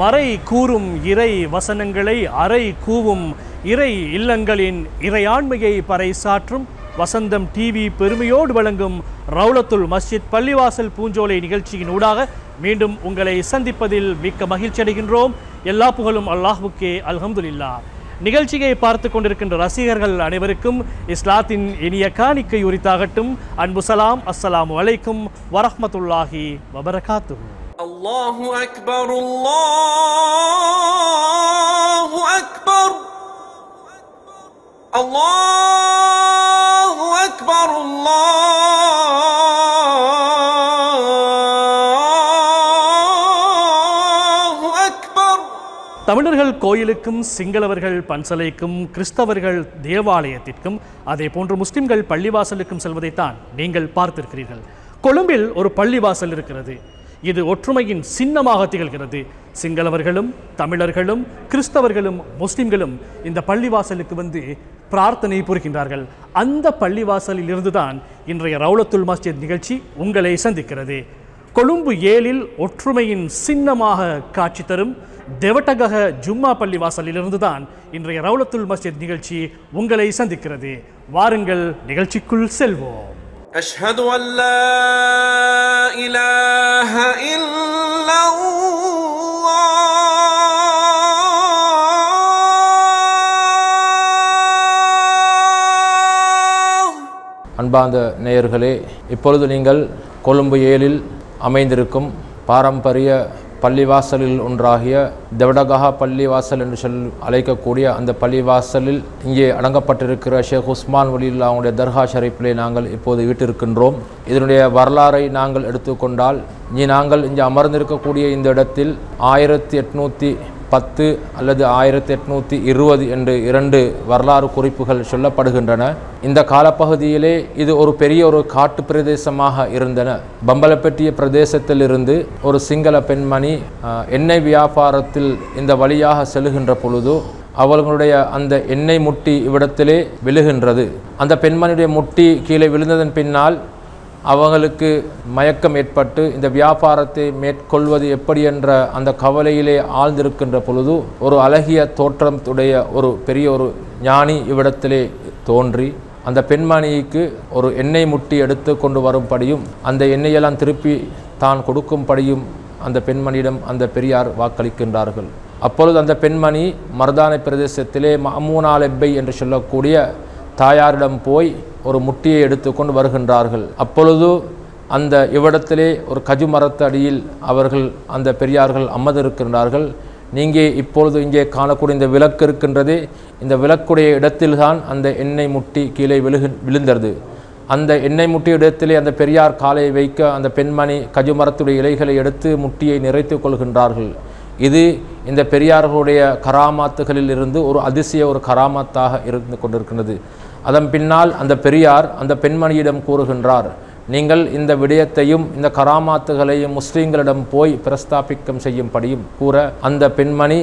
மறை கூறும் இறை வசனங்களை அறை கூவும் இறை இல்லங்களின் இறையாண்மையை பறைசாற்றும் வசந்தம் டிவி பெருமையோடு வழங்கும் ரவுலத்துல் மஸ்ஜித் பள்ளிவாசல் பூஞ்சோலை நிகழ்ச்சியின் ஊடாக மீண்டும் உங்களை சந்திப்பதில் மிக்க மகிழ்ச்சி அடைகின்றோம். எல்லா புகழும் அல்லாஹ்வுக்கே, அல்ஹம்துலில்லாஹ். நிகழ்ச்சியை பார்த்து கொண்டிருக்கின்ற ரசிகர்கள் அனைவருக்கும் இஸ்லாத்தின் இனிய காணிக்கை உரித்தாகட்டும். அன்பு சலாம், அஸ்ஸலாமு அலைக்கும் வரஹ்மத்துல்லாஹி வபரகாத்துஹு. அல்லாஹு அக்பர், அல்லாஹு அக்பர், அல்லாஹு அக்பர், அல்லாஹு அக்பர். தமிழர்கள் கோயிலுக்கும், சிங்களவர்கள் பன்சலைக்கும், கிறிஸ்தவர்கள் தேவாலயத்திற்கும், அதே போன்று முஸ்லிம்கள் பள்ளிவாசலுக்கும் செல்வதைத்தான் நீங்கள் பார்த்திருக்கிறீர்கள். கொழும்பில் ஒரு பள்ளிவாசல் இருக்கிறது. இது ஒற்றுமையின் சின்னமாக திகழ்கிறது. சிங்களவர்களும் தமிழர்களும் கிறிஸ்தவர்களும் முஸ்லிம்களும் இந்த பள்ளிவாசலுக்கு வந்து பிரார்த்தனை புரிகின்றார்கள். அந்த பள்ளிவாசலில் இருந்துதான் இன்றைய ரவுலத்துல் மஸ்ஜித் நிகழ்ச்சி உங்களை சந்திக்கிறது. கொழும்பு 7 ஒற்றுமையின் சின்னமாக காட்சி தரும் தெவட்டகக ஜும்மா பள்ளிவாசலிலிருந்து தான் இன்றைய ரவுலத்துல் மஸ்ஜித் நிகழ்ச்சி உங்களை சந்திக்கிறது. வாருங்கள், நிகழ்ச்சிக்குள் செல்வோம். அஷ்ஹது அல்லா இலாஹ இல்லல்லாஹ். அன்பார்ந்த நேயர்களே, இப்பொழுது நீங்கள் கொழும்பு 7 அமைந்திருக்கும் பாரம்பரிய பள்ளிவாசலில் ஒன்றாகிய தெவடகஹா பள்ளிவாசல் என்று அழைக்கக்கூடிய அந்த பள்ளிவாசலில் இங்கே அடங்கப்பட்டிருக்கிற ஷேக் உஸ்மான் வலியுல்லாஹ் அவங்களுடைய தர்கா ஷரீஃபிலே நாங்கள் இப்போது வீட்டிருக்கின்றோம். இதனுடைய வரலாறை நாங்கள் எடுத்துக்கொண்டால், நாங்கள் இங்கே அமர்ந்திருக்கக்கூடிய இந்த இடத்தில் 1810 அல்லது 1820 என்று 2 வரலாறு குறிப்புகள் சொல்லப்படுகின்றன. இந்த காலப்பகுதியிலே இது ஒரு பெரிய ஒரு காட்டு பிரதேசமாக இருந்தன. பம்பலப்பட்டிய பிரதேசத்தில் இருந்து ஒரு சிங்கள பெண்மணி எண்ணெய் வியாபாரத்தில் இந்த வழியாக செல்லுகின்ற பொழுது அவர்களுடைய அந்த எண்ணெய் முட்டி இவ்விடத்திலே விழுகின்றது. அந்த பெண்மணியுடைய முட்டி கீழே விழுந்ததன் பின்னால் அவங்களுக்கு மயக்கம் ஏற்பட்டு இந்த வியாபாரத்தை மேற்கொள்வது எப்படி என்ற அந்த கவலையிலே ஆழ்ந்திருக்கின்ற பொழுது ஒரு அழகிய தோற்றத்துடைய ஒரு பெரிய ஒரு ஞானி இவ்விடத்திலே தோன்றி அந்த பெண்மணிக்கு ஒரு எண்ணெய் முட்டி எடுத்து கொண்டு வரும்படியும் அந்த எண்ணெயெல்லாம் திருப்பி தான் கொடுக்கும்படியும் அந்த பெண்மணியிடம் அந்த பெரியார் வாக்களிக்கின்றார்கள். அப்பொழுது அந்த பெண்மணி மர்தானை பிரதேசத்திலே மஅமூனா லெப்பை என்று சொல்லக்கூடிய தாயாரிடம் போய் ஒரு முட்டியை எடுத்துக்கொண்டு வருகின்றார்கள். அப்பொழுது அந்த இவ்விடத்திலே ஒரு கஜு மரத்து அடியில் அவர்கள் அந்த பெரியார்கள் அமர்ந்திருக்கின்றார்கள். நீங்கள் இப்பொழுது இங்கே காணக்கூடிய இந்த விளக்கு இருக்கின்றதே, இந்த விளக்குடைய இடத்தில்தான் அந்த எண்ணெய் முட்டி கீழே விழுந்தது. அந்த எண்ணெய் முட்டி இடத்திலே அந்த பெரியார் காலை வைக்க அந்த பெண்மணி கஜு மரத்துடைய இலைகளை எடுத்து முட்டியை நிறைத்து கொள்கின்றார்கள். இது இந்த பெரியார்களுடைய கராமாத்துகளில் இருந்து ஒரு அதிசய ஒரு கராமாத்தாக இருந்து கொண்டிருக்கிறது. அதன் பின்னால் அந்த பெரியார் அந்த பெண்மணியிடம் கூறுகின்றார், நீங்கள் இந்த விடயத்தையும் இந்த கராமாத்துகளையும் முஸ்லீம்களிடம் போய் பிரஸ்தாபிக்கம் செய்யும்படியும் கூற அந்த பெண்மணி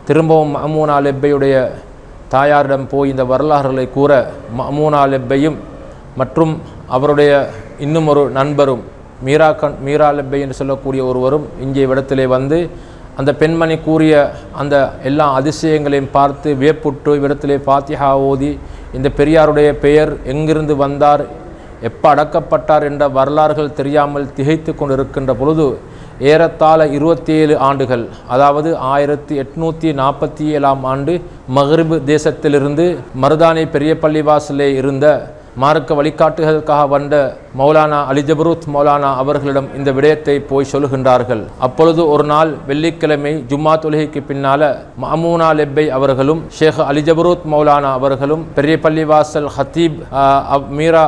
திரும்பவும் மஅமூனா லெப்பையுடைய தாயாரிடம் போய் இந்த வரலாறுகளை கூற மஅமூனா லெப்பையும் மற்றும் அவருடைய இன்னும் ஒரு நண்பரும் மீரா லெப்பை என்று சொல்லக்கூடிய ஒருவரும் இங்கே இடத்திலே வந்து அந்த பெண்மணி கூறிய அந்த எல்லா அதிசயங்களையும் பார்த்து வியப்புற்று இவ்விடத்திலே ஃபாத்திஹா ஓதி இந்த பெரியாருடைய பெயர் எங்கிருந்து வந்தார், எப்போ அடக்கப்பட்டார் என்ற வரலாறுகள் தெரியாமல் திகைத்து கொண்டிருக்கின்ற பொழுது ஏறத்தாழ 27 ஆண்டுகள், அதாவது 1847 ஆண்டு மக்ரிப் தேசத்திலிருந்து மருதானை பெரிய பள்ளிவாசலே இருந்த மார்க்க வழிகாட்டுகளுக்காக வந்த மௌலானா அலி ஜபரூத் மௌலானா அவர்களிடம் இந்த விடயத்தை போய் சொல்லுகின்றார்கள். அப்பொழுது ஒரு நாள் வெள்ளிக்கிழமை ஜும்மா தொழுகைக்கு பின்னால மஅமூனா லெப்பை அவர்களும் ஷேக் அலி ஜபரூத் மௌலானா அவர்களும் பெரிய பள்ளிவாசல் ஹத்தீப் மீரா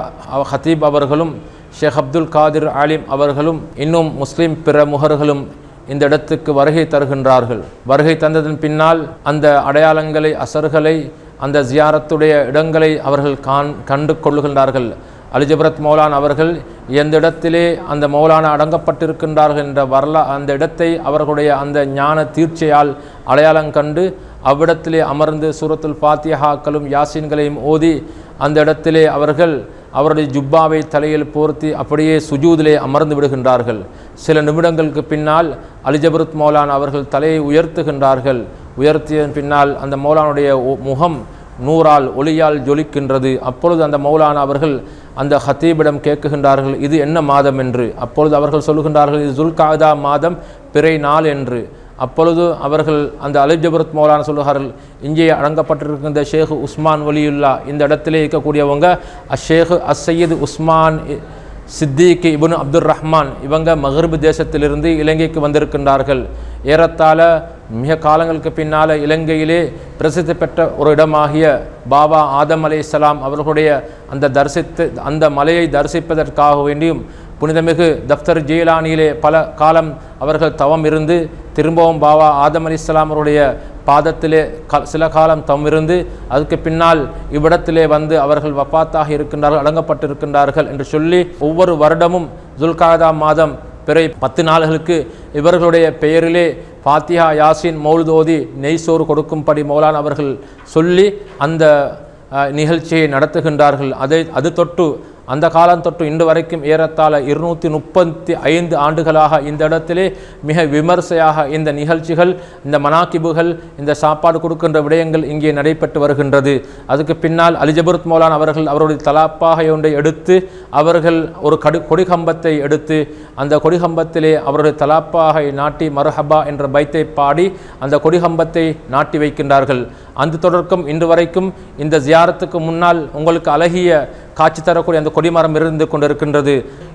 ஹத்தீப் அவர்களும் ஷேக் அப்துல் காதிர் ஆலிம் அவர்களும் இன்னும் முஸ்லிம் பிற முகர்களும் இந்த இடத்துக்கு வருகை தருகின்றார்கள். வருகை தந்ததன் பின்னால் அந்த அடையாளங்களை அசர்களை அந்த ஜியாரத்துடைய இடங்களை அவர்கள் கண்டு கொள்ளுகின்றார்கள். அலிஜபரத் மௌலான் அவர்கள் எந்த இடத்திலே அந்த மௌலானா அடங்கப்பட்டிருக்கின்றார்கள் என்ற அந்த இடத்தை அவர்களுடைய அந்த ஞான தீர்ச்சையால் அடையாளம் கண்டு அவ்விடத்திலே அமர்ந்து சூரத்துல் ஃபாத்திஹாக்களும் யாசீன்களையும் ஓதி அந்த இடத்திலே அவர்கள் அவருடைய ஜுப்பாவை தலையில் போர்த்தி அப்படியே சுஜூதிலே அமர்ந்து விடுகின்றார்கள். சில நிமிடங்களுக்கு பின்னால் அலிஜபருத் மௌலானா அவர்கள் தலையை உயர்த்துகின்றார்கள். உயர்த்திய பின்னால் அந்த மௌலானுடைய முகம் நூறால் ஒளியால் ஜொலிக்கின்றது. அப்பொழுது அந்த மௌலானா அவர்கள் அந்த ஹத்தீபிடம் கேட்குகின்றார்கள், இது என்ன மாதம் என்று. அப்பொழுது அவர்கள் சொல்லுகின்றார்கள், இது துல்காதா மாதம் பிறை நாள் என்று. அப்பொழுது அவர்கள் அந்த அலிஜபருத் மௌலானா சொல்லுகிறார்கள், இங்கே அடங்கப்பட்டிருக்கின்ற ஷேக் உஸ்மான் வலியுல்லா, இந்த இடத்திலே இருக்கக்கூடியவங்க ஷேக் அஸ்ஸையீத் உஸ்மான் சித்திக் இப்னு அப்துல் ரஹ்மான், இவங்க மகரிப் தேசத்திலிருந்து இலங்கைக்கு வந்திருக்கின்றார்கள். ஏறத்தாழ மிக காலங்களுக்கு பின்னால் இலங்கையிலே பிரசித்தி பெற்ற ஒரு இடமாகிய பாபா ஆதம் அலைஹிஸ்ஸலாம் அவர்களுடைய அந்த மலையை தரிசிப்பதற்காக வேண்டியும் புனிதமிகு தஃப்தர் ஜீலானியிலே பல காலம் அவர்கள் தவம் இருந்து திரும்பவும் பாபா ஆதம் அலைஹிஸ்ஸலாம் அவருடைய பாதத்திலே சில காலம் தவம் இருந்து அதுக்கு பின்னால் இவ்விடத்திலே வந்து அவர்கள் வஃபாத்தாக இருக்கின்றார்கள், அடங்கப்பட்டிருக்கின்றார்கள் என்று சொல்லி ஒவ்வொரு வருடமும் துல்காதா மாதம் பிறை 10 நாள்களுக்கு இவர்களுடைய பெயரிலே ஃபாத்திஹா யாசின் மௌலுத் ஓதி நெய்சோறு கொடுக்கும்படி மௌலானா அவர்கள் சொல்லி அந்த நிகழ்ச்சியை நடத்துகின்றார்கள். அது தொட்டு அந்த காலம் தொட்டு இன்று வரைக்கும் ஏறத்தாழ 235 ஆண்டுகளாக இந்த இடத்திலே மிக விமர்சையாக இந்த நிகழ்ச்சிகள், இந்த மனாக்கிபுகள், இந்த சாப்பாடு கொடுக்கின்ற விடயங்கள் இங்கே நடைபெற்று வருகின்றது. அதுக்கு பின்னால் அலிஜபருத் மௌலானா அவர்கள் அவருடைய தலாப்பாக ஒன்றை எடுத்து அவர்கள் ஒரு கொடிகம்பத்தை எடுத்து அந்த கொடிகம்பத்திலே அவருடைய தலாப்பாகை நாட்டி மர்ஹபா என்ற பைத்தை பாடி அந்த கொடிகம்பத்தை நாட்டி வைக்கின்றார்கள். அந்த தொடர்க்கும் இன்று வரைக்கும் இந்த ஜியாரத்துக்கு முன்னால் உங்களுக்கு அழகிய காட்சி தரக்கூடிய அந்த கொடிமரம் இருந்து கொண்டிருக்கின்றது.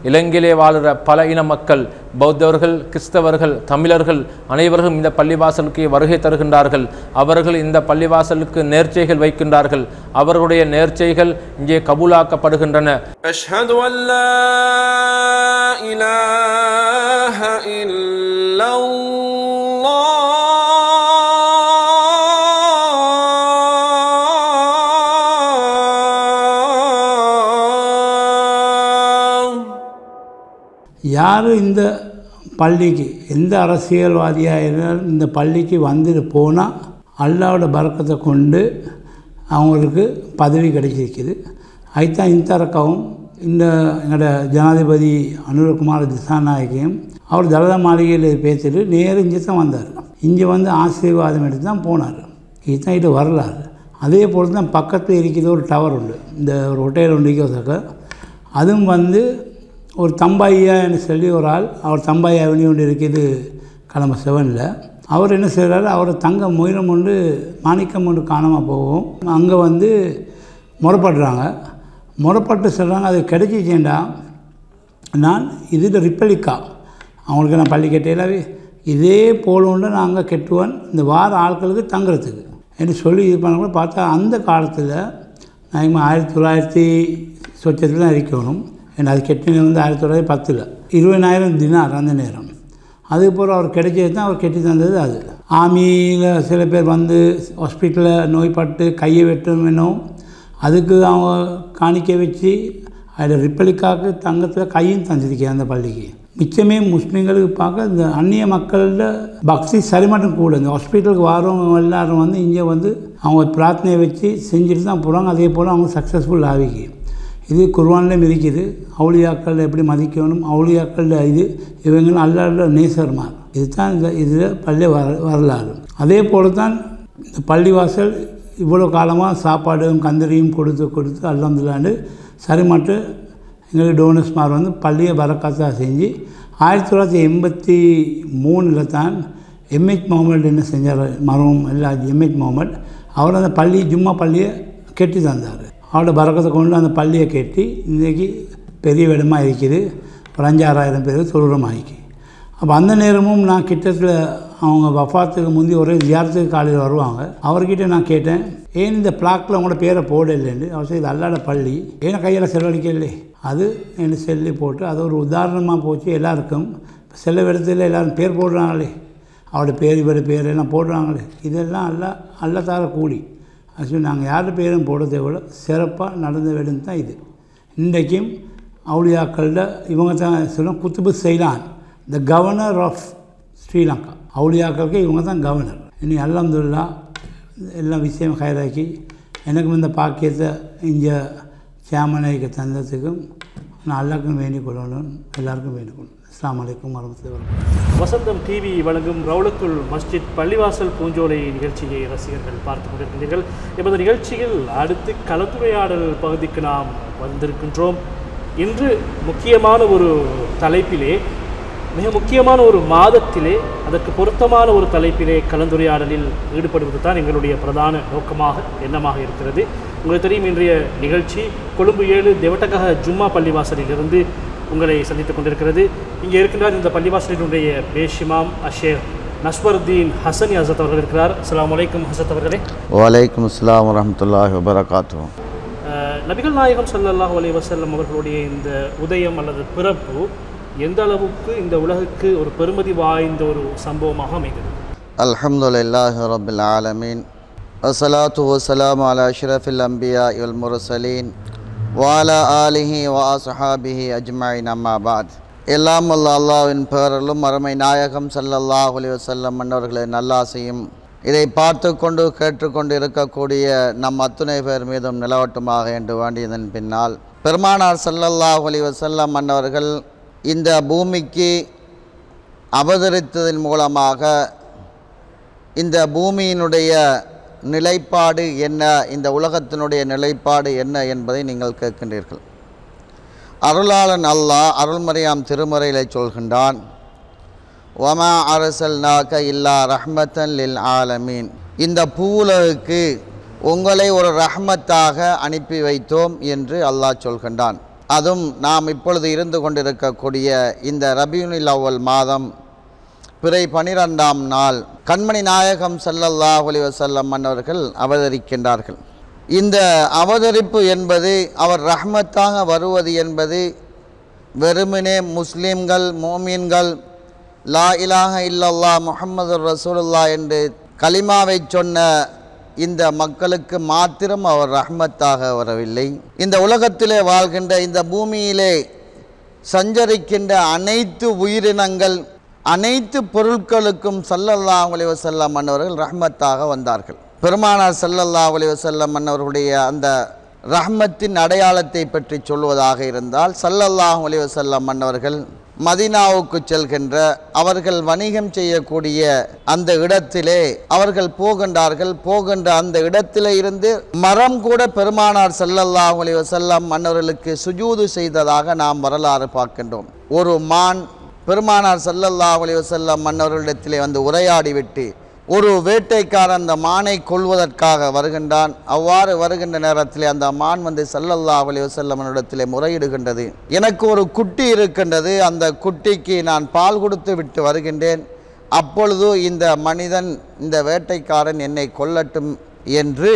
இலங்கையிலே வாழ்கிற பல இன மக்கள், பௌத்தவர்கள், கிறிஸ்தவர்கள், தமிழர்கள் அனைவரும் இந்த பள்ளிவாசலுக்கு வருகை தருகின்றார்கள். அவர்கள் இந்த பள்ளிவாசலுக்கு நேர்ச்சைகள் வைக்கின்றார்கள். அவர்களுடைய நேர்ச்சைகள் இங்கே கபூலாக்கப்படுகின்றன. அஷ்ஹது அல்லா இலாஹ இல்லல்லாஹ் யார் இந்த பள்ளிக்கு எந்த அரசியல்வாதியாக இருந்தாலும் இந்த பள்ளிக்கு வந்துட்டு போனால் அல்லாவோட பரக்கத்தை கொண்டு அவங்களுக்கு பதவி கிடைச்சிருக்குது. அதுதான் இன்தரக்கவும் இந்த எங்களோட ஜனாதிபதி அனுரகுமார் திசாநாயகியும் அவர் தலதா மாளிகையில் பேசிட்டு நேரம் இங்கே தான் வந்தார். இங்கே வந்து ஆசீர்வாதம் எடுத்து தான் போனார். இதுதான் இது வரலாறு. அதே போல் தான் பக்கத்தில் இருக்கிற ஒரு டவர் உண்டு, இந்த ஒரு ஹோட்டல் ஒன்று இருக்கிறதாக்க அதுவும் வந்து ஒரு தம்பாயியான்னு சொல்லி ஒரு ஆள், அவர் தம்பாய் அவனி ஒன்று இருக்குது கிழமை 7ல். அவர் என்ன செய்கிறாரு, அவர் தங்க முயலம் ஒன்று மாணிக்கம் ஒன்று காணாமல் போகும். அங்கே வந்து முறைப்படுறாங்க. முறைப்பட்டு சொல்கிறாங்க, அது கிடைச்சிச்சேண்டா நான் இதில் ரிப்பலிக்கா அவங்களுக்கு நான் பள்ளி கட்டையிலாவே இதே போல் ஒன்று நாங்கள் கெட்டுவேன் இந்த வார ஆட்களுக்கு தங்குறதுக்கு என்று சொல்லி இது பண்ண பார்த்தா அந்த காலத்தில் நான் 1900 சொச்சத்தில் தான் இருக்கணும். ஏன்னா அது கெட்டினது வந்து 1910 20,000 தினார் அந்த நேரம். அதுக்கப்புறம் அவர் கிடைச்சது தான் அவர் கெட்டி தந்தது. அது ஆர்மியில் சில பேர் வந்து ஹாஸ்பிட்டலில் நோய்பட்டு கையை வெட்டணும் வேணும், அதுக்கு அவங்க காணிக்க வச்சு அதில் ரிப்பலிக்காவுக்கு தங்கத்தில் கையும் தந்துருக்கேன் அந்த பள்ளிக்கு. மிச்சமே முஸ்லீம்களுக்கு பார்க்க இந்த அந்நிய மக்களோட பக்தி சரிமட்டம் கூட. இந்த ஹாஸ்பிட்டலுக்கு வரவங்க எல்லோரும் வந்து இங்கே வந்து அவங்க பிரார்த்தனையை வச்சு செஞ்சுட்டு தான் போகிறாங்க. அதே போல் அவங்க சக்ஸஸ்ஃபுல் ஆகிக்கு. இது குர்ஆன்லேயும் இருக்குது. அவுலியாக்கள் எப்படி மதிக்கணும், அவுலியாக்கள் இது இவங்களும் அல்லாஹ்வோட நேசர்மார். இதுதான் இந்த இதில் பள்ளி வரலாறு. அதே போல் தான் இந்த பள்ளிவாசல் இவ்வளோ காலமாக சாப்பாடும் கந்தரியும் கொடுத்து அல்ஹம்துலில்லாஹ் சரிமட்டு எங்களுக்கு டோனர்ஸ்மார் வந்து பள்ளியை பரக்காத்தாக செஞ்சு 1983 தான் எம்ஹெச் முகமது என்ன செஞ்சார், மரம் எல்லாம் எம்ஹெச் முகமது அவர் அந்த பள்ளி ஜும்மா பள்ளியை கெட்டி தந்தார். அவரோட பரக்கத்தை கொண்டு அந்த பள்ளியை கட்டி இன்றைக்கி பெரிய இடமாக இருக்குது. ஒரு 5,000-6,000 பேர் தொழுறமாயிக்கு. அப்போ அந்த நேரமும் நான் கிட்டத்தில் அவங்க வஃபாத்துக்கு முந்தி ஒரே ஜியாரத்துக்கு காலையில் வருவாங்க. அவர்கிட்ட நான் கேட்டேன், ஏன் இந்த பிளாக்கில் அவங்களோட பேரை போடலைன்னு. அவர் சொல்லி இது அல்லாட பள்ளி, ஏன்னா கையில் செலவழிக்கலே, அது என்ன செல்லி போட்டு அது ஒரு உதாரணமாக போச்சு எல்லாருக்கும். இப்போ சில இடத்துல எல்லோரும் பேர் போடுறாங்களே, அவரோட பேர் இவரோட பேர் எல்லாம் போடுறாங்களே, இதெல்லாம் அல்ல தார கூலி. ஆக்சுவலி நாங்கள் யார் பேரும் போடுறதை விட சிறப்பாக நடந்த இடம் தான் இது. இன்றைக்கும் அவுலியாக்களில் இவங்க தான் சொல்லுவோம் குத்துபு Ceylon, the governor of Sri. Lanka இவங்க தான் கவர்னர். இனி அல்ஹம்துலில்லாஹ் எல்லாம் விஷயம் ஹைராக்கி எனக்கும் இந்த பாக்கியத்தை இங்கே கேமனைக்கு தந்ததுக்கும் நான் எல்லாருக்கும் வேண்டிக் கொள்ளணும், எல்லாருக்கும் வேண்டிக் கொள்ளணும். அஸ்ஸலாமு அலைக்கும் வரஹ்மத்துல்லாஹி வபரகாத்துஹு. வசந்தம் டிவி வழங்கும் ரவுலத்துல் மஸ்ஜித் பள்ளிவாசல் பூஞ்சோலை நிகழ்ச்சியை ரசிகர்கள் பார்த்து கொண்டிருக்கின்றீர்கள். எமது நிகழ்ச்சியில் அடுத்து கலந்துரையாடல் பகுதிக்கு நாம் வந்திருக்கின்றோம். இன்று முக்கியமான ஒரு தலைப்பிலே, மிக முக்கியமான ஒரு மாதத்திலே, அதற்கு பொருத்தமான ஒரு தலைப்பிலே கலந்துரையாடலில் ஈடுபடுவது தான் எங்களுடைய பிரதான நோக்கமாக எண்ணமாக இருக்கிறது. உங்களுக்கு தெரியும், இன்றைய நிகழ்ச்சி கொழும்பு 7 தெவட்டகஹ ஜும்மா பள்ளிவாசலிலிருந்து உங்களை சந்தித்துக் கொண்டிருக்கிறது. இங்கே இருக்கின்றார் இந்த பள்ளிவாசலினுடைய பேஷிமாம் அஷேக் நஸ்வருத்தீன் ஹசனி ஹசத் அவர்கள் இருக்கிறார். அஸ்ஸலாமு அலைக்கும் ஹசத் அவர்களே. வலைக்கும் அஸ்ஸலாம் வரஹ்மத்துல்லாஹி வபரகாத்துஹு. நபிகள் நாயகம் ஸல்லல்லாஹு அலைஹி வஸல்லம் அவர்களுடைய இந்த உதயம் அல்லது பிறப்பு எந்த அளவுக்கு இந்த உலகுக்கு ஒரு பெருமதி வாய்ந்த ஒரு சம்பவமாக அமைந்தது? அல்ஹம்துலில்லாஹி ரப்பில் ஆலமீன். வஸ்ஸலாத்து வஸ்ஸலாமு அலா அஷ்ரஃபில் அன்பியா வல் முர்சலீன் வ அலா ஆலிஹி வ அஸ்ஹாபிஹி அஜ்மஈன். அம்மா பஅத். எல்லாம் அல்லாஹ்வின் பெயரிலும் அருமை நாயகம் ஸல்லல்லாஹு அலைஹி வஸல்லம் அன்னவர்களை நல்லாசையும் இதை பார்த்து கொண்டு கேட்டுக்கொண்டு இருக்கக்கூடிய நம் அத்துணை பேர் மீதும் நிலவட்டுமாக என்று வேண்டியதன் பின்னால், பெருமானார் ஸல்லல்லாஹு அலைஹி வஸல்லம் அன்னவர்கள் இந்த பூமிக்கு அவதரித்ததன் மூலமாக இந்த பூமியினுடைய நிலைப்பாடு என்ன, இந்த உலகத்தினுடைய நிலைப்பாடு என்ன என்பதை நீங்கள் கேட்கின்றீர்கள். அருளாளன் அல்லாஹ் அருள்மறையாம் திருமறையிலே சொல்கின்றான், வமா அரசல்நாக இல்லா ரஹ்மத்தன் லில் ஆலமீன். இந்த பூவுலகுக்கு உங்களை ஒரு ரஹ்மத்தாக அனுப்பி வைத்தோம் என்று அல்லாஹ் சொல்கின்றான். அதுவும் நாம் இப்பொழுது இருந்து கொண்டிருக்கக்கூடிய இந்த ரபியுல் அவ்வல் மாதம் பிறை 12ஆம் நாள் கண்மணி நாயகம் ஸல்லல்லாஹு அலைஹி வஸல்லம் அன்னவர்கள் அவதரிக்கின்றார்கள். இந்த அவதரிப்பு என்பது, அவர் ரஹ்மத்தாக வருவது என்பது வெறுமனே முஸ்லீம்கள் மோமீன்கள் லா இலாஹ இல்லல்லாஹ் முஹம்மதுர் ரசூலுல்லாஹ் என்று கலிமாவை சொன்ன இந்த மக்களுக்கு மாத்திரம் அவர் ரஹ்மத்தாக வரவில்லை. இந்த உலகத்திலே வாழ்கின்ற, இந்த பூமியிலே சஞ்சரிக்கின்ற அனைத்து உயிரினங்கள், அனைத்து பொருட்களுக்கும் ஸல்லல்லாஹு அலைஹி வஸல்லம் அன்னவர்கள் ரஹ்மத்தாக வந்தார்கள். பெருமானார் ஸல்லல்லாஹு அலைஹி வஸல்லம் அன்னவர்களுடைய அந்த ரஹ்மத்தின் அடையாளத்தை பற்றி சொல்வதாக இருந்தால், ஸல்லல்லாஹு அலைஹி வஸல்லம் அன்னவர்கள் மதீனாவுக்கு செல்கின்ற, அவர்கள் வணிகம் செய்யக்கூடிய அந்த இடத்திலே அவர்கள் போகின்ற அந்த இடத்திலே இருந்து மரம் கூட பெருமானார் ஸல்லல்லாஹு அலைஹி வஸல்லம் அன்னவர்களுக்கு சுஜூது செய்ததாக நாம் வரலாறு பார்க்கின்றோம். ஒரு மான் பெருமானார் ஸல்லல்லாஹு அலைஹி வஸல்லம் அன்னவர்களிடத்திலே வந்து உரையாடிவிட்டு ஒரு வேட்டைக்காரன் அந்த மானை கொல்வதற்காக வருகின்றான். அவ்வாறு வருகின்ற நேரத்திலே அந்த மான் வந்து ஸல்லல்லாஹு அலைஹி வஸல்லம் இடத்திலே முறையிடுகின்றது, எனக்கு ஒரு குட்டி இருக்கின்றது, அந்த குட்டிக்கு நான் பால் கொடுத்து விட்டு வருகின்றேன், அப்பொழுது இந்த மனிதன், இந்த வேட்டைக்காரன் என்னை கொல்லட்டும் என்று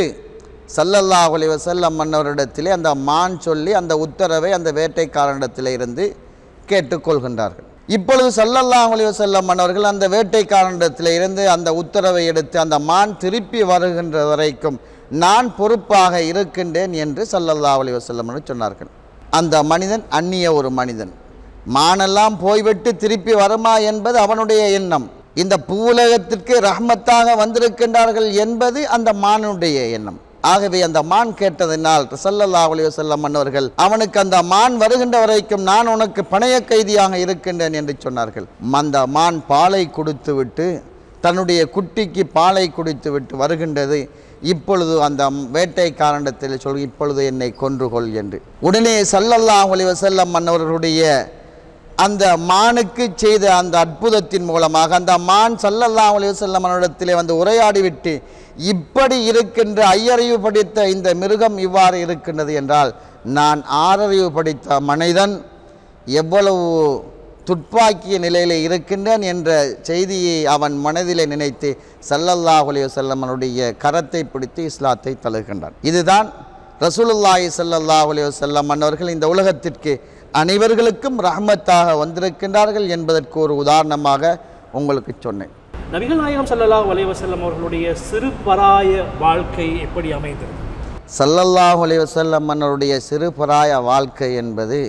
ஸல்லல்லாஹு அலைஹி வஸல்லம் அன்னவரிடத்திலே அந்த மான் சொல்லி அந்த உத்தரவை அந்த வேட்டைக்காரனிடத்திலே இருந்து கேட்டுக்கொள்கின்றார்கள். இப்பொழுது ஸல்லல்லாஹு அலைஹி வஸல்லம் அன்னவர்கள் அந்த வேட்டைக்காரனிடத்தில் இருந்து அந்த உத்தரவை எடுத்து அந்த மான் திருப்பி வருகின்ற வரைக்கும் நான் பொறுப்பாக இருக்கின்றேன் என்று ஸல்லல்லாஹு அலைஹி வஸல்லம் சொன்னார்கள். அந்த மனிதன் அந்நிய ஒரு மனிதன், மானெல்லாம் போய்விட்டு திருப்பி வருமா என்பது அவனுடைய எண்ணம். இந்த பூவுலகத்திற்கு ரஹ்மத்தாக வந்திருக்கின்றார்கள் என்பது அந்த மானுடைய எண்ணம். ஆகவே அந்த மான் கேட்டதினால் ஸல்லல்லாஹு அலைஹி வஸல்லம் அன்னவர்கள் அவனுக்கு அந்த மான் வருகின்ற வரைக்கும் நான் உனக்கு பணைய கைதியாக இருக்கின்றேன் என்று சொன்னார்கள். அந்த மான் பாலை கொடுத்து விட்டு, தன்னுடைய குட்டிக்கு பாலை குடித்து விட்டு வருகின்றது. இப்பொழுது அந்த வேட்டைக்காரனிடத்தில் சொல்லி, இப்பொழுது என்னை கொன்றுகொள் என்று. உடனே ஸல்லல்லாஹு அலைஹி வஸல்லம் அன்னவர்களுடைய அந்த மானுக்கு செய்த அந்த அற்புதத்தின் மூலமாக அந்த மான் ஸல்லல்லாஹு அலைஹி வஸல்லம் அன்னவரிடத்திலே வந்து உரையாடிவிட்டு, இப்படி இருக்கின்ற ஐயறிவு படித்த இந்த மிருகம் இவ்வாறு இருக்கின்றது என்றால் நான் 6 அறிவு படித்த மனிதன் எவ்வளவு துப்பாக்கிய நிலையில் இருக்கின்றேன் என்ற செய்தியை அவன் மனதிலே நினைத்து ஸல்லல்லாஹு அலைஹி வஸல்லம் அவருடைய கரத்தை பிடித்து இஸ்லாத்தை தழுகின்றான். இதுதான் ரசூலுல்லாஹி ஸல்லல்லாஹு அலைஹி வஸல்லம் அன்னவர்கள் இந்த உலகத்திற்கு அனைவர்களுக்கும் ரஹ்மத்தாக வந்திருக்கின்றார்கள் என்பதற்கு ஒரு உதாரணமாக உங்களுக்கு சொன்னேன். நபிகள் நாயகம் ஸல்லல்லாஹு அலைஹி வஸல்லம் அவர்களுடைய சிறு பராய வாழ்க்கை எப்படி அமைந்தது? ஸல்லல்லாஹு அலைஹி வஸல்லம் அன்னவருடைய சிறு பராய வாழ்க்கை என்பது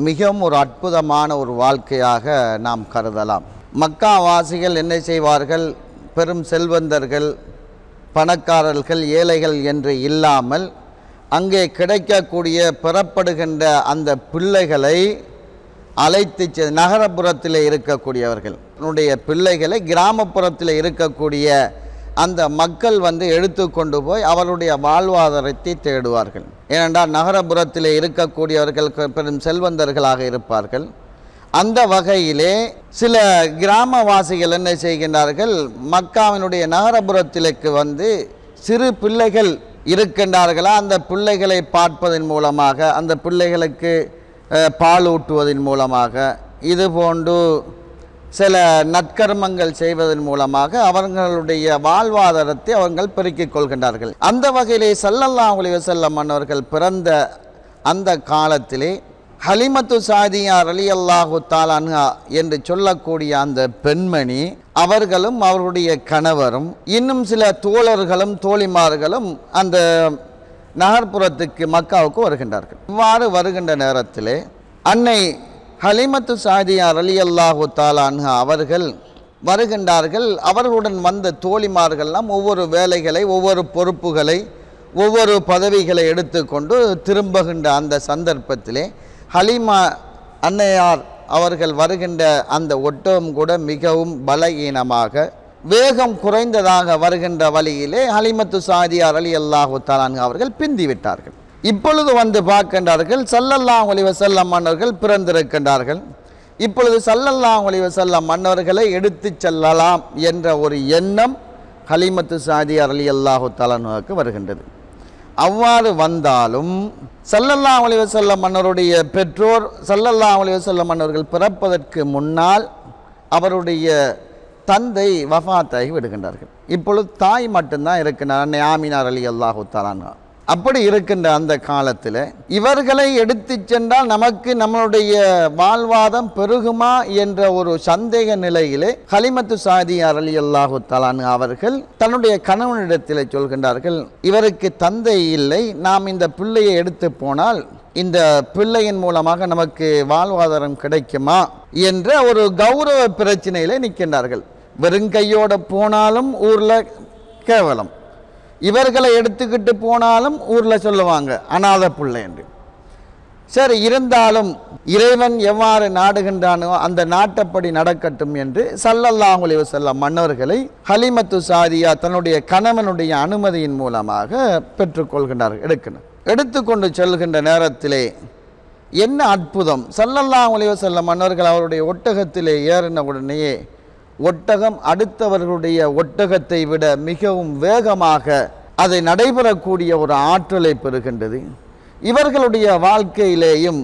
மிகவும் ஒரு அற்புதமான ஒரு வாழ்க்கையாக நாம் கருதலாம். மக்கா வாசிகள் என்ன செய்வார்கள், பெரும் செல்வந்தர்கள், பணக்காரர்கள், ஏழைகள் என்று இல்லாமல் அங்கே கிடைக்கக்கூடிய பெறப்படுகின்ற அந்த பிள்ளைகளை அழைத்து நகரப்புறத்தில் இருக்கக்கூடியவர்கள் பிள்ளைகளை கிராமப்புறத்தில் இருக்கக்கூடிய அந்த மக்கள் எடுத்துக்கொண்டு போய் அவருடைய வாழ்வாதாரத்தை தேடுவார்கள். ஏனென்றால் நகரப்புறத்தில் இருக்கக்கூடியவர்கள் பெரும் செல்வந்தர்களாக இருப்பார்கள். அந்த வகையிலே சில கிராமவாசிகள் என்ன செய்கின்றார்கள், மக்காவினுடைய நகரப்புறத்திற்கு சிறு பிள்ளைகள் இருக்கின்றார்களா, அந்த பிள்ளைகளை பார்ப்பதன் மூலமாக, அந்த பிள்ளைகளுக்கு பால் ஊட்டுவதன் மூலமாக, இதுபோன்று சில நற்கர்மங்கள் செய்வதன் மூலமாக அவர்களுடைய வாழ்வாதாரத்தை அவர்கள் பெருக்கிக் கொள்கின்றார்கள். அந்த வகையிலே ஸல்லல்லாஹு அலைஹி வஸல்லம் அவர்கள் பிறந்த அந்த காலத்திலே ஹலிமத்து சாதியா ரலியல்லாஹு தஆலா அன்ஹா என்று சொல்லக்கூடிய அந்த பெண்மணி அவர்களும் அவருடைய கணவரும் இன்னும் சில தோழர்களும் தோழிமார்களும் அந்த நகர்ப்புறத்துக்கு மக்காவுக்கு வருகின்றார்கள். இவ்வாறு வருகின்ற நேரத்திலே அன்னை ஹலிமத்து சாதியா ரலியல்லாஹு தஆலா அன்ஹா அவர்கள் வருகின்றார்கள். அவர்களுடன் வந்த தோழிமார்கள்லாம் ஒவ்வொரு வேலைகளை, ஒவ்வொரு பொறுப்புகளை, ஒவ்வொரு பதவிகளை எடுத்துக்கொண்டு திரும்புகின்ற அந்த சந்தர்ப்பத்திலே ஹலீமா அன்னையார் அவர்கள் வருகின்ற அந்த ஒட்டகம் கூட மிகவும் பலகீனமாக வேகம் குறைந்ததாக வருகின்ற வழியிலே ஹலிமத்து சாதியா ரலியல்லாஹு தஆலா அன்ஹா அவர்கள் பிந்திவிட்டார்கள். இப்பொழுது பார்க்கின்றார்கள் ஸல்லல்லாஹு அலைஹி வஸல்லம் மன்னர்கள் பிறந்திருக்கின்றார்கள். இப்பொழுது ஸல்லல்லாஹு அலைஹி வஸல்லம் மன்னர்களை எடுத்து செல்லலாம் என்ற ஒரு எண்ணம் ஹலிமத்து சாதியா ரலியல்லாஹு தஆலா அன்ஹாவுக்கு வருகின்றது. அவ்வாறு வந்தாலும் ஸல்லல்லாஹு அலைஹி வஸல்லம் மன்னருடைய பெற்றோர் ஸல்லல்லாஹு அலைஹி வஸல்லம் மன்னர்கள் பிறப்பதற்கு முன்னால் அவருடைய தந்தை வஃபாத்தாகி விடுகின்றார்கள். இப்பொழுது தாய் மட்டும்தான் இருக்கின்றார், அன்னை ஆமினா ரலியல்லாஹு தஆலா அன்ஹா. அப்படி இருக்கின்ற அந்த காலத்தில் இவர்களை எடுத்து சென்றால் நமக்கு நம்மளுடைய வாழ்வாதம் பெருகுமா என்ற ஒரு சந்தேக நிலையிலே ஹலிமத்து சாதியா ரலியல்லாஹு தஆலா அன்ஹா அவர்கள் தன்னுடைய கணவனிடத்தில் சொல்கின்றார்கள், இவருக்கு தந்தை இல்லை, நாம் இந்த பிள்ளையை எடுத்து போனால் இந்த பிள்ளையின் மூலமாக நமக்கு வாழ்வாதாரம் கிடைக்குமா என்ற ஒரு கௌரவ பிரச்சனையிலே நிற்கின்றார்கள். வெறுங்கையோடு போனாலும் ஊரில் கேவலம், இவர்களை எடுத்துக்கிட்டு போனாலும் ஊரில் சொல்லுவாங்க அநாத பிள்ளை என்று. சரி, இருந்தாலும் இறைவன் எவ்வாறு நாடுகின்றானோ அந்த நாட்டப்படி நடக்கட்டும் என்று ஸல்லல்லாஹு அலைஹி வஸல்லம் மன்னர்களை ஹலிமத்து சாதியா தன்னுடைய கணவனுடைய அனுமதியின் மூலமாக பெற்றுக்கொள்கின்றார்கள். எடுத்துக்கொண்டு செல்கின்ற நேரத்திலே என்ன அற்புதம், ஸல்லல்லாஹு அலைஹி வஸல்லம் மன்னர்கள் அவருடைய ஒட்டகத்திலே ஏறின உடனேயே ஒட்டகம் அடுத்தவர்களுடைய ஒட்டகத்தை விட மிகவும் வேகமாக அதை நடைபெறக்கூடிய ஒரு ஆற்றலை பெறுகின்றது. இவர்களுடைய வாழ்க்கையிலேயும்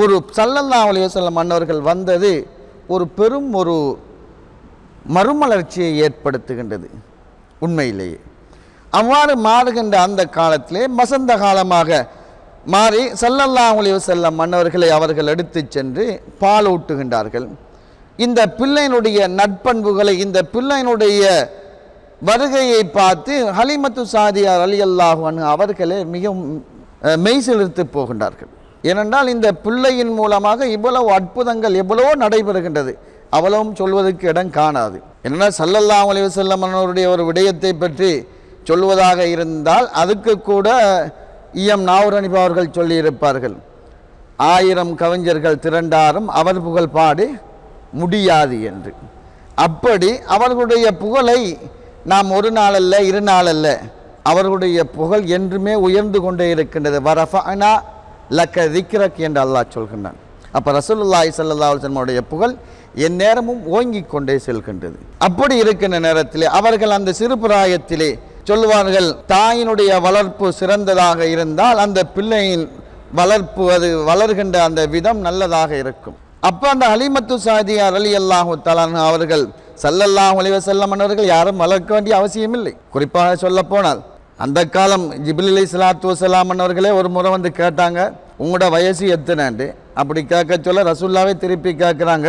ஒரு ஸல்லல்லாஹு அலைஹி வஸல்லம் மன்னர்கள் வந்தது ஒரு பெரும் ஒரு மறுமலர்ச்சியை ஏற்படுத்துகின்றது. உண்மையிலேயே அவ்வாறு மாறுகின்ற அந்த காலத்திலே வசந்த காலமாக மாறி ஸல்லல்லாஹு அலைஹி வஸல்லம் மன்னர்களை அவர்கள் எடுத்து சென்று பால் ஊட்டுகின்றார்கள். இந்த பிள்ளையினுடைய நட்பண்புகளை, இந்த பிள்ளையினுடைய வருகையை பார்த்து ஹலிமத்து சாதியா ரலியல்லாஹு அன்ஹா அவர்களே மிகவும் மெய்சிலிர்த்து போகின்றார்கள். ஏனென்றால் இந்த பிள்ளையின் மூலமாக இவ்வளவு அற்புதங்கள் எவ்வளவோ நடைபெறுகின்றது, அவ்வளவும் சொல்வதற்கு இடம் காணாது. ஏனென்றால் ஸல்லல்லாஹு அலைஹி வஸல்லம் அவருடைய ஒரு விடயத்தை பற்றி சொல்வதாக இருந்தால் அதுக்கு கூட இஎம் நாவூர் அவர்கள் சொல்லியிருப்பார்கள், 1000 கவிஞர்கள் திரண்டாரும் அவர் புகழ் பாடு முடியாது என்று. அப்படி அவர்களுடைய புகழை நாம் ஒரு நாளல்ல இரு நாளல்ல, அவர்களுடைய புகழ் என்றுமே உயர்ந்து கொண்டே இருக்கின்றது. வரஃபஅனா லக திக்ரக் என்று அல்லாஹ் சொல்கின்றான். அப்போ ரசூலுல்லாஹி ஸல்லல்லாஹு அலைஹி வஸல்லம் உடைய புகழ் எந்நேரமும் ஓங்கிக் கொண்டே செல்கின்றது. அப்படி இருக்கின்ற நேரத்திலே அவர்கள் அந்த சிறு பிராயத்திலே சொல்வார்கள், தாயினுடைய வளர்ப்பு சிறந்ததாக இருந்தால் அந்த பிள்ளையின் வளர்ப்பு, அது வளர்கின்ற அந்த விதம் நல்லதாக இருக்கும். அப்போ அந்த ஹலிமத்து சாதியா ரலியல்லாஹு தஆலா அன்ஹா அவர்கள் ஸல்லல்லாஹு அலைஹி வஸல்லம் அவர்கள் யாரும் வளர்க்க வேண்டிய அவசியமில்லை. குறிப்பாக சொல்ல போனால் அந்த காலம் ஜிப்ரீல் அலைஹிஸ்ஸலாத்து வஸலாம் அவர்களே ஒரு முறை கேட்டாங்க, உங்களோட வயசு எத்தனைண்டு. அப்படி கேட்க சொல்ல ரசூலுல்லாஹ்வே திருப்பி கேட்குறாங்க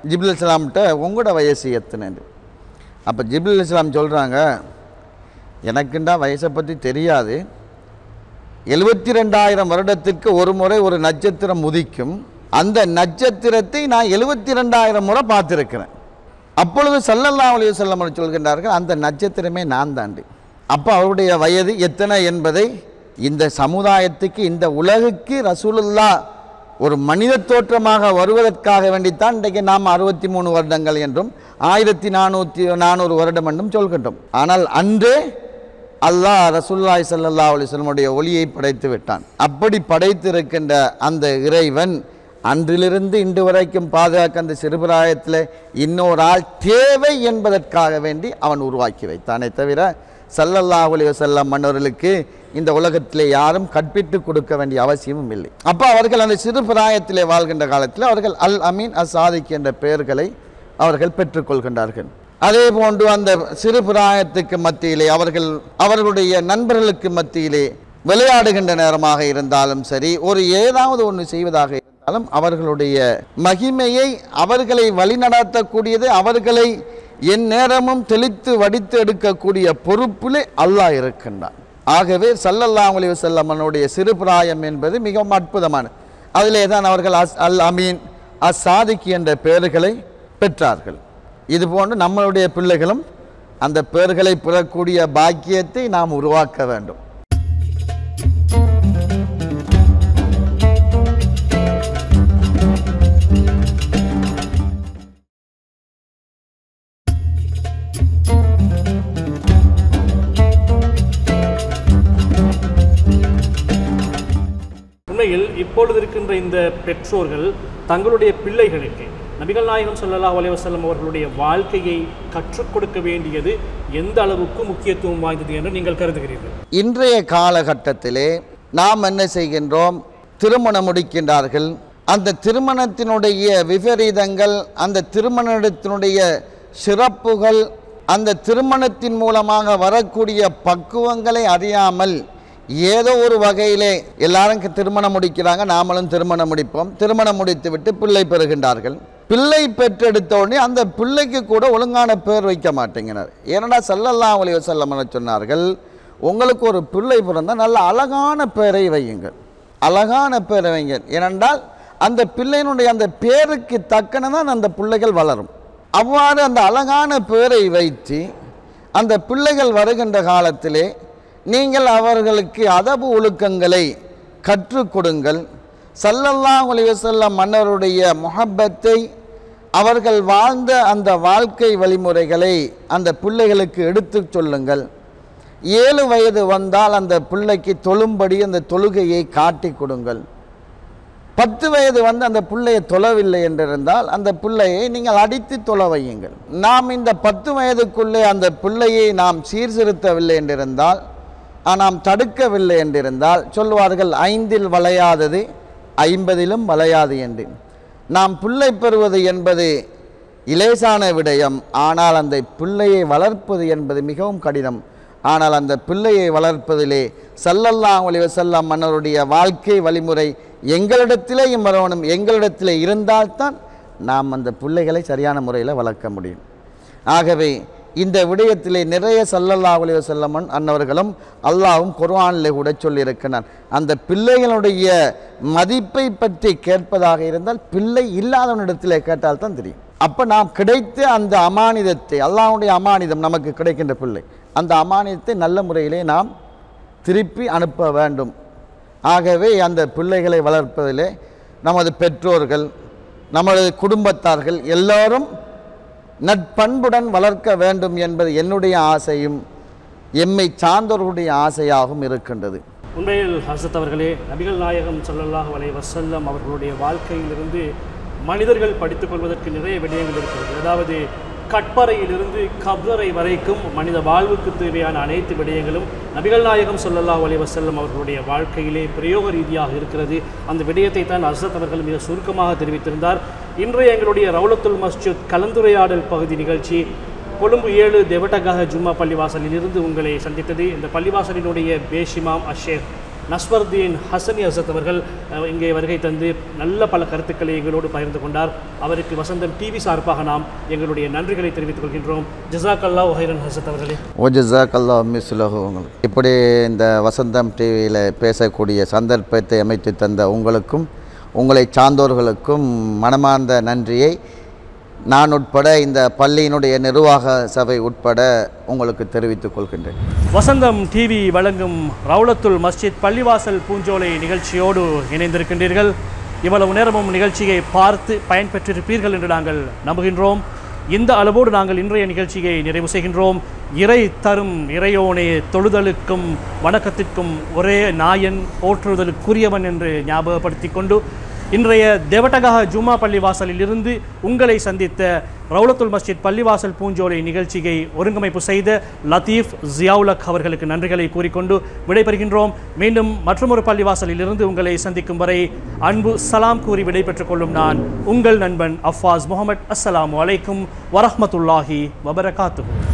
ஜிப்ரீல் அலைஹிஸ்ஸலாம்கிட்ட, உங்களோட வயசு எத்தனைண்டு. அப்போ ஜிப்ரீல் அலைஹிஸ்ஸலாம் சொல்கிறாங்க, எனக்குண்டா வயசை பற்றி தெரியாது, 72,000 வருடத்திற்கு ஒரு முறை ஒரு நட்சத்திரம் உதிக்கும், அந்த நட்சத்திரத்தை நான் 72,000 முறை பார்த்துருக்கிறேன். அப்பொழுது ஸல்லல்லாஹு அலைஹி வஸல்லம் சொல்கின்றார்கள், அந்த நட்சத்திரமே நான் தாண்டி. அப்போ அவருடைய வயது எத்தனை என்பதை இந்த சமுதாயத்துக்கு, இந்த உலகுக்கு ரசூலுல்லாஹ் ஒரு மனித தோற்றமாக வருவதற்காக வேண்டித்தான் இன்றைக்கு நாம் 63 வருடங்கள் என்றும் 1400 வருடம் என்றும் சொல்கின்றோம். ஆனால் அன்றே அல்லாஹ் ரசூலுல்லாஹி ஸல்லல்லாஹு அலைஹி வஸல்லம் ஒளியை படைத்து விட்டான். அப்படி படைத்திருக்கின்ற அந்த இறைவன் அன்றிலிருந்து இன்று வரைக்கும் பாதுகாக்க அந்த சிறுபிராயத்தில் இன்னொரு ஆள் தேவை என்பதற்காக வேண்டி அவன் உருவாக்கி வைத்தானே தவிர ஸல்லல்லாஹு அலைஹி வஸல்லம் மன்னர்களுக்கு இந்த உலகத்திலே யாரும் கற்பித்து கொடுக்க வேண்டிய அவசியமும் இல்லை. அப்போ அவர்கள் அந்த சிறுபிராயத்திலே வாழ்கின்ற காலத்தில் அவர்கள் அல் அமீன் அஸ்-சாதிக் என்ற பெயர்களை அவர்கள் பெற்றுக்கொள்கின்றார்கள். அதே போன்று அந்த சிறுபிராயத்துக்கு மத்தியிலே அவர்களுடைய நண்பர்களுக்கு மத்தியிலே விளையாடுகின்ற நேரமாக இருந்தாலும் சரி, ஒரு ஏதாவது ஒன்று செய்வதாக இருந்தாலும் அவர்களுடைய மகிமையை, அவர்களை வழிநடத்தக்கூடியது, அவர்களை என் நேரமும் தெளித்து வடித்து எடுக்கக்கூடிய பொறுப்பிலே அல்லாஹ் இருக்கின்றான். ஆகவே ஸல்லல்லாஹு அலைஹி வஸல்லமனுடைய சிறுபிராயம் என்பது மிகவும் அற்புதமானது. அதிலே தான் அவர்கள் அல் அமீன் அஸ்-சாதிக் என்ற பெயர்களை பெற்றார்கள். இதுபோன்று நம்மளுடைய பிள்ளைகளும் அந்த பெயர்களை பெறக்கூடிய பாக்கியத்தை நாம் உருவாக்க வேண்டும். உண்மையில் இப்பொழுது இருக்கின்ற இந்த பெற்றோர்கள் தங்களுடைய பிள்ளைகளுக்கு நபிகள் நாயகம் ஸல்லல்லாஹு அலைஹி வஸல்லம் அவர்களுடைய வாழ்க்கையை கற்றுக் கொடுக்க வேண்டியது எந்த அளவுக்கு முக்கியத்துவம் வாய்ந்தது என்று நீங்கள் கருதுகிறீர்கள்? இன்றைய காலகட்டத்திலே நாம் என்ன செய்கின்றோம்? திருமணம் முடிக்கின்றார்கள். அந்த திருமணத்தினுடைய விபரீதங்கள், அந்த திருமணத்தினுடைய சிறப்புகள், அந்த திருமணத்தின் மூலமாக வரக்கூடிய பக்குவங்களை அறியாமல் ஏதோ ஒரு வகையிலே எல்லாரும் திருமணம் முடிக்கிறாங்க, நாமளும் திருமணம் முடிப்போம். திருமணம் முடித்து விட்டு பிள்ளை பெறுகின்றார்கள். பிள்ளை பெற்றெடுத்த உடனே அந்த பிள்ளைக்கு கூட ஒழுங்கான பேர் வைக்க மாட்டேங்கிறார். ஏன்னா ஸல்லல்லாஹு அலைஹி வஸல்லம் சொன்னார்கள், உங்களுக்கு ஒரு பிள்ளை பிறந்தால் நல்ல அழகான பேரை வையுங்கள், அழகான பேரை வைங்க. ஏனென்றால் அந்த பிள்ளையினுடைய அந்த பேருக்கு தக்கன தான் அந்த பிள்ளைகள் வளரும். அவ்வாறு அந்த அழகான பேரை வைத்து அந்த பிள்ளைகள் வருகின்ற காலத்திலே நீங்கள் அவர்களுக்கு அதபு ஒழுக்கங்களை கற்றுக் கொடுங்கள். ஸல்லல்லாஹு அலைஹி வஸல்லம் மன்னருடைய முஹப்பத்தை, அவர்கள் வாழ்ந்த அந்த வாழ்க்கை வழிமுறைகளை அந்த பிள்ளைகளுக்கு எடுத்து சொல்லுங்கள். 7 வயது வந்தால் அந்த பிள்ளைக்கு தொழும்படி அந்த தொழுகையை காட்டி கொடுங்கள். 10 வயது வந்து அந்த பிள்ளையை தொழவில்லை என்றிருந்தால் அந்த பிள்ளையை நீங்கள் அடித்து தொழ வையுங்கள். நாம் இந்த 10 வயதுக்குள்ளே அந்த பிள்ளையை நாம் சீர்திருத்தவில்லை என்றிருந்தால், நாம் தடுக்கவில்லை என்றிருந்தால் சொல்வார்கள் 5இல் வளையாதது 50இலும் வளையாது என்று. நாம் பிள்ளை பெறுவது என்பது இலேசான விடயம், ஆனால் அந்த பிள்ளையை வளர்ப்பது என்பது மிகவும் கடினம். ஆனால் அந்த பிள்ளையை வளர்ப்பதிலே ஸல்லல்லாஹு அலைஹி வஸல்லம் மன்னருடைய வாழ்க்கை வழிமுறை எங்களிடத்திலேயும் வரணும். எங்களிடத்திலே இருந்தால்தான் நாம் அந்த பிள்ளைகளை சரியான முறையில் வளர்க்க முடியும். ஆகவே இந்த விடயத்திலே நிறைய ஸல்லல்லாஹு அலைஹி வஸல்லம் அன்னவர்களும் அல்லாஹ்வும் குர்ஆனிலே கூட சொல்லியிருக்கிறார். அந்த பிள்ளைகளுடைய மதிப்பை பற்றி கேட்பதாக இருந்தால் பிள்ளை இல்லாதவனிடத்திலே கேட்டால் தான் தெரியும். அப்போ நாம் கிடைத்த அந்த அமானிதத்தை, அல்லாஹ்வுடைய அமானிதம் நமக்கு கிடைக்கின்ற பிள்ளை, அந்த அமானிதத்தை நல்ல முறையிலே நாம் திருப்பி அனுப்ப வேண்டும். ஆகவே அந்த பிள்ளைகளை வளர்ப்பதிலே நமது பெற்றோர்கள், நமது குடும்பத்தார்கள் எல்லோரும் நட்பண்புடன் வளர்க்க வேண்டும் என்பது என்னுடைய ஆசையும் எம்மை சார்ந்தவர்களுடைய ஆசையாகவும் இருக்கின்றது. உண்மையில் ஹஸரத் அவர்களே, நபிகள் நாயகம் ஸல்லல்லாஹு அலைஹி வஸல்லம் அவர்களுடைய வாழ்க்கையிலிருந்து மனிதர்கள் படித்துக் கொள்வதற்கு நிறைய விடயங்கள் இருக்கிறது. அதாவது கட்பறையிலிருந்து கப்ரறை வரைக்கும் மனித வாழ்வுக்கு தேவையான அனைத்து விடயங்களும் நபிகள் நாயகம் ஸல்லல்லாஹு அலைஹி வஸல்லம் அவர்களுடைய வாழ்க்கையிலே பிரயோக ரீதியாக இருக்கிறது. அந்த விடயத்தை தான் ஹஸரத் அவர்கள் மிக சுருக்கமாக தெரிவித்திருந்தார். இன்றைய எங்களுடைய ரவுலத்துல் மஸ்ஜித் கலந்துரையாடல் பகுதி நிகழ்ச்சி கொழும்பு 7 தெவட்டகாக ஜும்மா பள்ளிவாசலில் இருந்து உங்களை சந்தித்தது. இந்த பள்ளிவாசலினுடைய பேஷிமாம் அஷேக் நஸ்வர்தீன் ஹசனி ஹஸரத் அவர்கள் இங்கே வருகை தந்து நல்ல பல கருத்துக்களை எங்களோடு பகிர்ந்து கொண்டார். அவருக்கு வசந்தம் டிவி சார்பாக நாம் எங்களுடைய நன்றிகளை தெரிவித்துக் கொள்கின்றோம். ஜஸாக்கல்லாஹு ஹைரன் ஹஸரத் அவர்களே. ஓ ஜஸாக்கல்லாஹு மிஸ்லஹு. இப்படி இந்த வசந்தம் டிவியில் பேசக்கூடிய சந்தர்ப்பத்தை அமைத்து தந்த உங்களுக்கும் உங்களை சார்ந்தோர்களுக்கும் மனமார்ந்த நன்றியை நான் உட்பட இந்த பள்ளியினுடைய நிர்வாக சபை உட்பட உங்களுக்கு தெரிவித்துக் கொள்கின்றேன். வசந்தம் டிவி வழங்கும் ரவுலத்துல் மஸ்ஜித் பள்ளிவாசல் பூஞ்சோலை நிகழ்ச்சியோடு இணைந்திருக்கின்றீர்கள். இவ்வளவு நேரமும் நிகழ்ச்சியை பார்த்து பயன்பெற்றிருப்பீர்கள் என்று நாங்கள் நம்புகின்றோம். இந்த அளவோடு நாங்கள் இன்றைய நிகழ்ச்சியை நிறைவு செய்கின்றோம். இறை தரும் இறையோனே, தொழுதலுக்கும் வணக்கத்திற்கும் ஒரே நாயன், போற்றுதலுக்குரியவன் என்று ஞாபகப்படுத்தி கொண்டு இன்றைய தேவட்டகாக ஜும்மா பள்ளிவாசலில் இருந்து உங்களை சந்தித்த ரவுலத்துல் மஸ்ஜித் பள்ளிவாசல் பூஞ்சோலை நிகழ்ச்சியை ஒருங்கமைப்பு செய்த லத்தீஃப் ஜியாவுலக் அவர்களுக்கு நன்றிகளை கூறிக்கொண்டு விடைபெறுகின்றோம். மீண்டும் மற்றொரு பள்ளிவாசலில் இருந்து உங்களை சந்திக்கும் வரை அன்பு சலாம் கூறி விடைபெற்றுக் கொள்ளும் நான் உங்கள் நண்பன் அஃபாஸ் முகமது. அஸ்ஸலாமு அலைக்கும் வரஹ்மத்துல்லாஹி வபரகாத்துஹு.